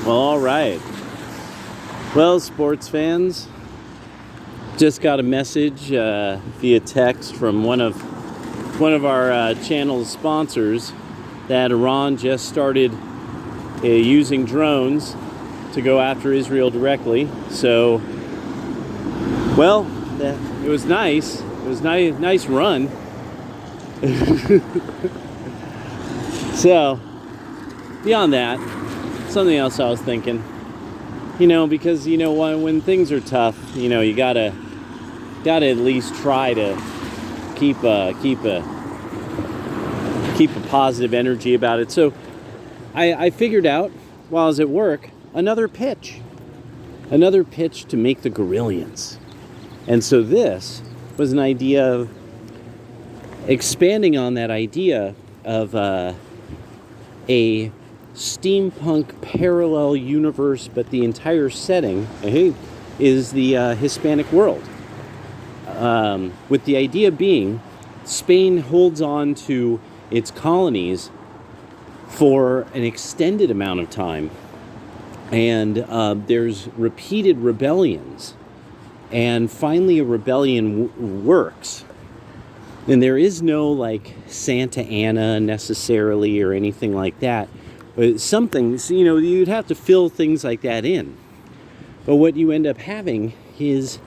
Well, all right. Well, sports fans, just got a message via text from one of our channel's sponsors that Iran just started using drones to go after Israel directly. So, well, it was nice. It was nice run. So, beyond that, something else I was thinking. Because when things are tough, you gotta at least try to keep a positive energy about it. So I figured out while I was at work another pitch to make the Gorillions. And so this was an idea of expanding on that idea of a steampunk parallel universe, but the entire setting is the Hispanic world. With the idea being, Spain holds on to its colonies for an extended amount of time, and there's repeated rebellions, and finally a rebellion works. And there is no like Santa Anna necessarily or anything like that. But something, you'd have to fill things like that in. But what you end up having is,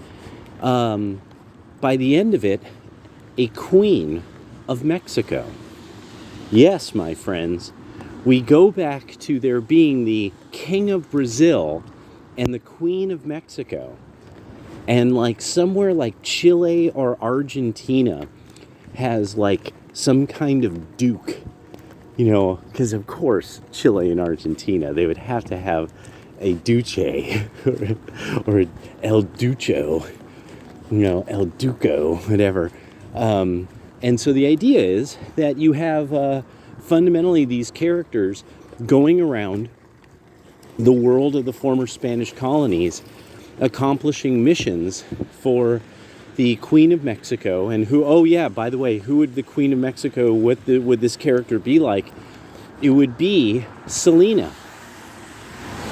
by the end of it, a Queen of Mexico. Yes, my friends, we go back to there being the King of Brazil and the Queen of Mexico. And like somewhere like Chile or Argentina has like some kind of duke. Because of course, Chile and Argentina, they would have to have a duce or el ducho, el duco, whatever. And so the idea is that you have fundamentally these characters going around the world of the former Spanish colonies, accomplishing missions for the Queen of Mexico. And by the way, who would the Queen of Mexico, would this character be like? It would be Selena.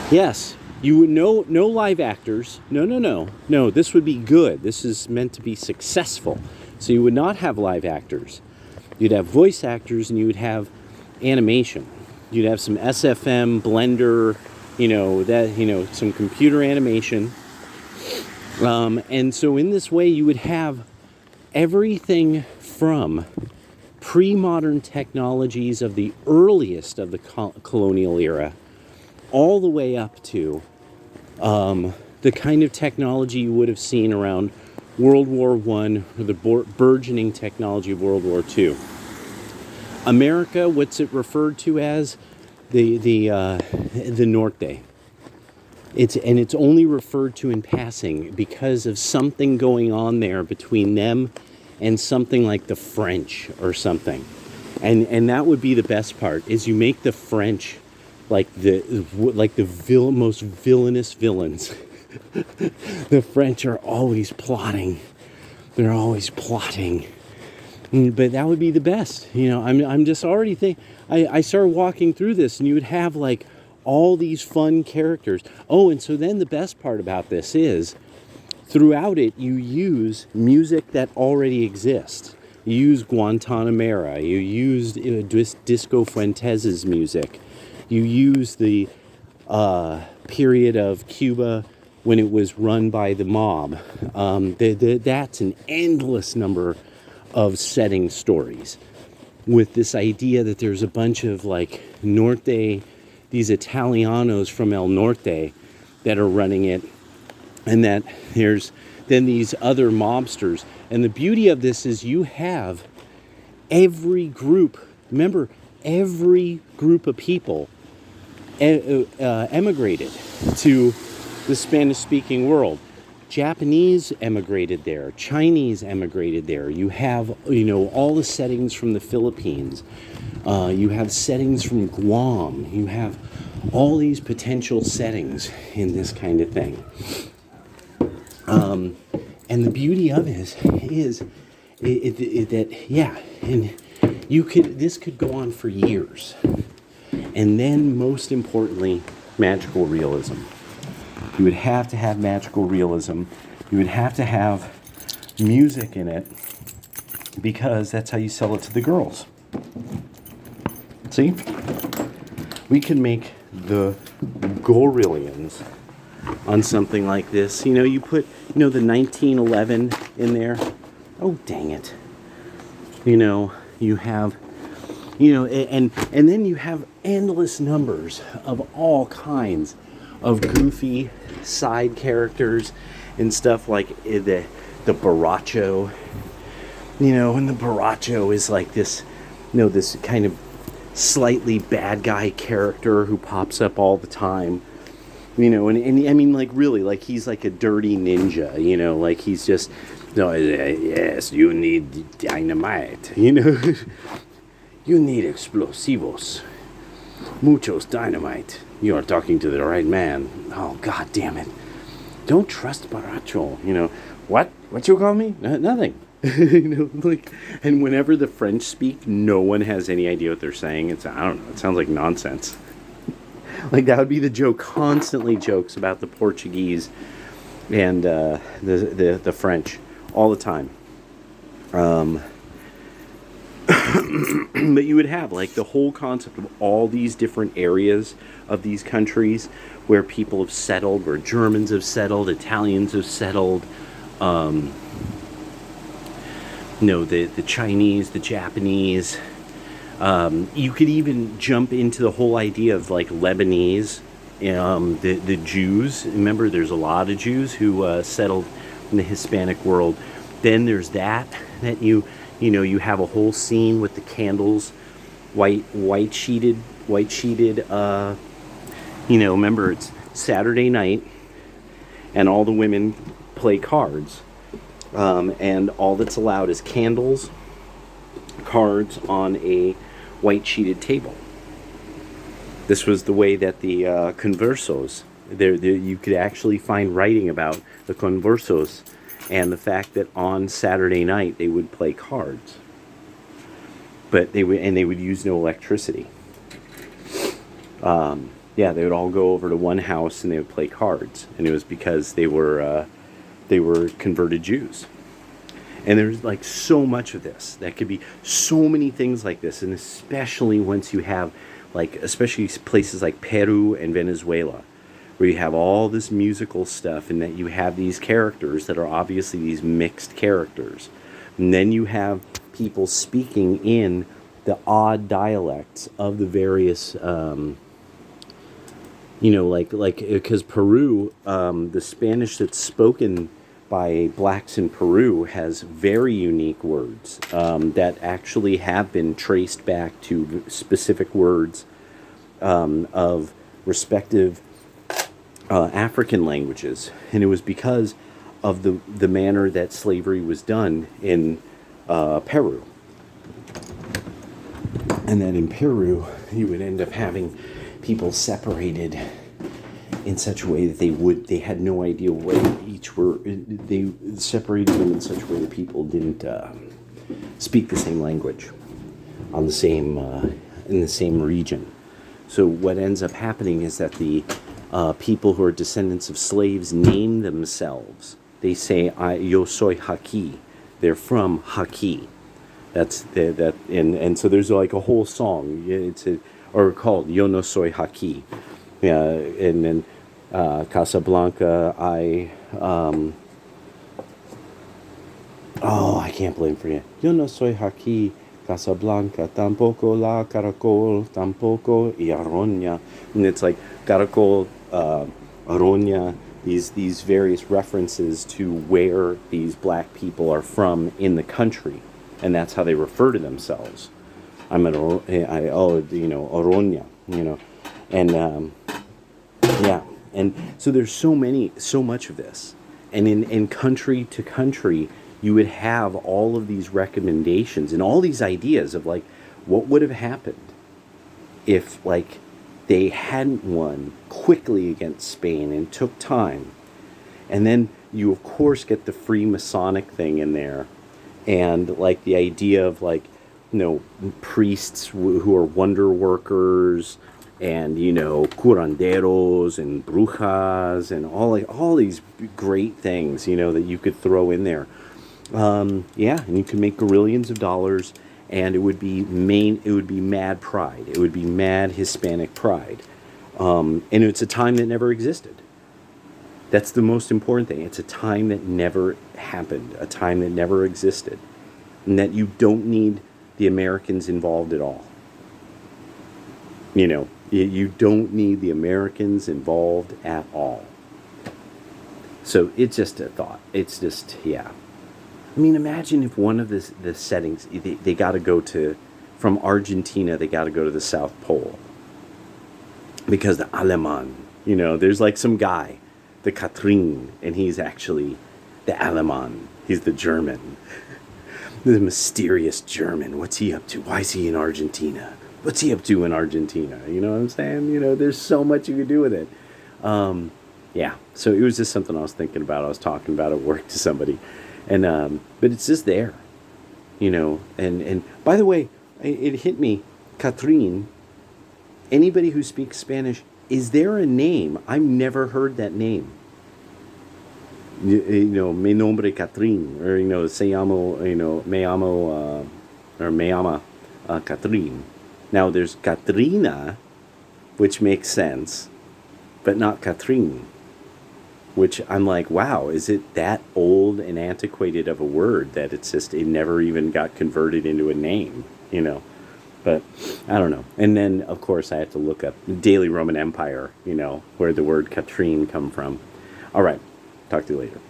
Yes, you would no live actors. No, this would be good. This is meant to be successful. So you would not have live actors. You'd have voice actors and you would have animation. You'd have some SFM, Blender, some computer animation. And so in this way, you would have everything from pre-modern technologies of the earliest of the colonial era all the way up to the kind of technology you would have seen around World War I or the burgeoning technology of World War II. America, what's it referred to as? The Norte. It's only referred to in passing because of something going on there between them and something like the French or something. And that would be the best part, is you make the French like the most villainous villains. The French are always plotting. They're always plotting. But that would be the best. I'm just already thinking, I started walking through this and you would have like all these fun characters. Oh, and so then the best part about this is, throughout it, you use music that already exists. You use Guantanamera. You use Disco Fuentes' music. You use the period of Cuba when it was run by the mob. That's an endless number of setting stories, with this idea that there's a bunch of like Norte, these Italianos from El Norte that are running it, and that there's then these other mobsters. And the beauty of this is you have every group, remember, every group of people emigrated to the Spanish-speaking world. Japanese emigrated there, Chinese emigrated there. You have, all the settings from the Philippines. You have settings from Guam. You have all these potential settings in this kind of thing. And the beauty of it is that, and this could go on for years. And then most importantly, magical realism. You would have to have magical realism. You would have to have music in it, because that's how you sell it to the girls. See? We could make the Gorillions on something like this. You know, you put, the 1911 in there. Oh, dang it. You have, and then you have endless numbers of all kinds of goofy side characters and stuff, like the Borracho, and the Borracho is like this, this kind of slightly bad guy character who pops up all the time, and I mean, like, really, like, he's like a dirty ninja, like, he's just, no, yes, you need dynamite, you need explosivos, muchos dynamite. You are talking to the right man. Oh, God damn it. Don't trust Baracho. What you call me? Nothing. And whenever the French speak, no one has any idea what they're saying. I don't know, it sounds like nonsense. Like, that would be the joke. Constantly jokes about the Portuguese and the French all the time. But you would have, like, the whole concept of all these different areas of these countries where people have settled, where Germans have settled, Italians have settled, the Chinese, the Japanese. You could even jump into the whole idea of, like, Lebanese, the Jews. Remember, there's a lot of Jews who settled in the Hispanic world. Then there's that you have a whole scene with the candles, white sheeted. Remember, it's Saturday night, and all the women play cards, and all that's allowed is candles, cards on a white sheeted table. This was the way that the conversos, there you could actually find writing about the conversos, and the fact that on Saturday night they would play cards, but they would use no electricity. They would all go over to one house and they would play cards, and it was because they were converted Jews. And there's, like, so much of this. That could be so many things like this, and especially once you have, like, especially places like Peru and Venezuela, where you have all this musical stuff, and that you have these characters that are obviously these mixed characters. And then you have people speaking in the odd dialects of the various, because Peru, the Spanish that's spoken by blacks in Peru has very unique words that actually have been traced back to specific words of respective African languages, and it was because of the manner that slavery was done in Peru, and then in Peru you would end up having people separated in such a way that they had no idea what each were. They separated them in such a way that people didn't speak the same language on the same in the same region. So what ends up happening is that the people who are descendants of slaves name themselves. They say, "Yo soy Haki." They're from Haki. And so there's, like, a whole song. Or called "Yo no soy Haki." Yeah, and then Casablanca. I can't blame for you. Yo no soy Haki, Casablanca, tampoco la caracol, tampoco y aroña. And it's like caracol, aroña. These various references to where these black people are from in the country, and that's how they refer to themselves. Oroña, and and so there's so much of this, and in country to country, you would have all of these recommendations and all these ideas of, like, what would have happened if, like, they hadn't won quickly against Spain and took time. And then you, of course, get the Freemasonic thing in there, and, like, the idea of, like, priests who are wonder workers, and curanderos and brujas and all these great things that you could throw in there. Yeah, and you could make gorillions of dollars, and it would be mad pride. It would be mad Hispanic pride, and it's a time that never existed. That's the most important thing. It's a time that never happened, a time that never existed, and that you don't need the Americans involved at all. You don't need the Americans involved at all. So it's just a thought. It's just, yeah. I mean, imagine if one of the settings, they got to go from Argentina, they got to go to the South Pole. Because the Aleman, there's like some guy, the Katrin, and he's actually the Aleman. He's the German. The mysterious German. What's he up to? Why is he in Argentina? What's he up to in Argentina? You know what I'm saying? There's so much you could do with it. Yeah, so it was just something I was thinking about. I was talking about at work to somebody. And but it's just there, and by the way, it hit me, Catherine. Anybody who speaks Spanish, is there a name? I've never heard that name. Mi nombre Catherine, or se llamo, me amo, or me ama, Catherine. Now there's Katrina, which makes sense, but not Catherine. Which I'm like, wow, is it that old and antiquated of a word that it never even got converted into a name, But I don't know. And then, of course, I have to look up Daily Roman Empire, where the word Katrine come from. All right. Talk to you later.